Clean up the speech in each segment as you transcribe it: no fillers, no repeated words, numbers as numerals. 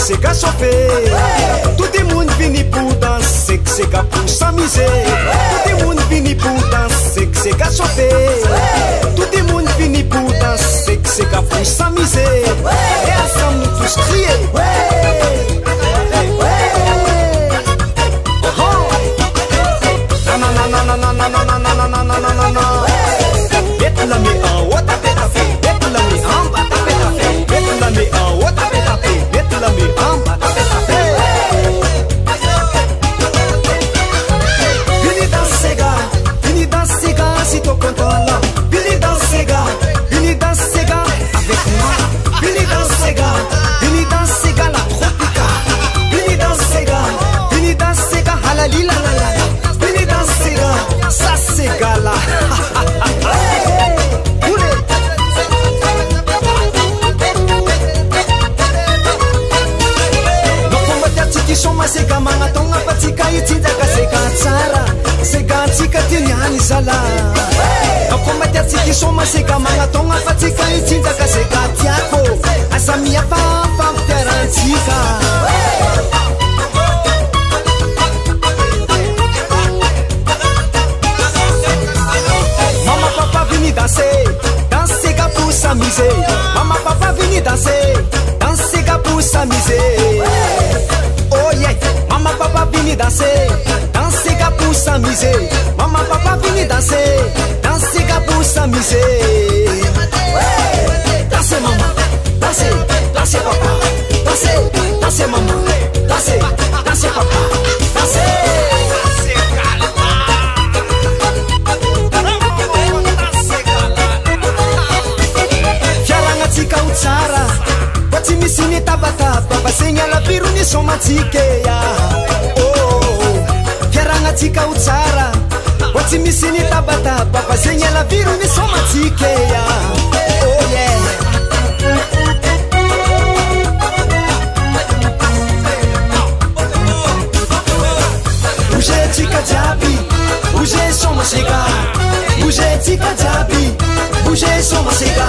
sega chauffer. Tout le monde vini pour danser, sega pour s'amuser. Tout le monde vini pour danser, sega chauffer. Tout le monde vini pour danser, sega pour s'amuser. Et ensemble nous tous crier. Sega mga tonga patika itindaga sega tsara sega tsika tianyany zala ako matiatsika isoma sega mga tonga patika itindaga sega tiako asa miafafampiarantsika Mama papa vini danser dans sega pour s'amuser. Mama papa vini danser dans sega pour s'amuser. Oh yeah, maman papa vini danser, danser gars pour s'amuser. Maman papa vini danser, danser gars pour s'amuser. Dansez maman, dansez, dansez papa, dansez, dansez maman, dansez, dansez papa, dansez. Fiaranga tika utsara, wati misini tabataba, basenya la viruni somatike ya. Oh, fiaranga tika utsara, wati misini tabataba, basenya la viruni somatike ya. Oh yeah. Bouge tika jabi, bouge soma sega. Bouge tika jabi, bouge soma sega.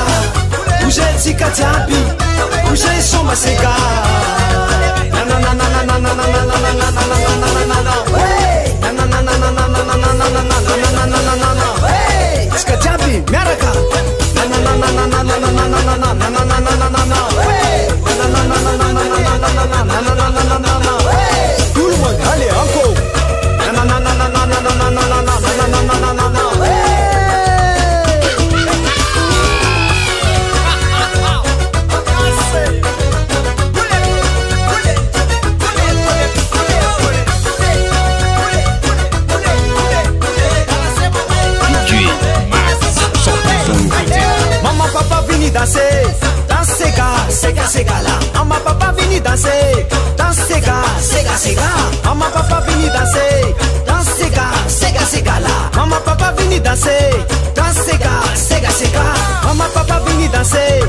Bouge tika jabi, bouge soma sega. Na na na na na na na na na na na na na na. Hey, na na na na na na na na na na na na na na na. Hey, tika jabi, miaraka. Na na na na na na na na na na na na na na na na na. Hey, na na na na na na na na na na na na na na na na. Hey, tout le monde, allez encore. Na na na na na na na na na na na na na na na. Danser, danser ga, sega sega la. Mama papa vini danser, danser ga, sega sega. Mama papa vini danser, danser ga, sega sega la. Mama papa vini danser, danser ga, sega sega. Mama papa vini danser.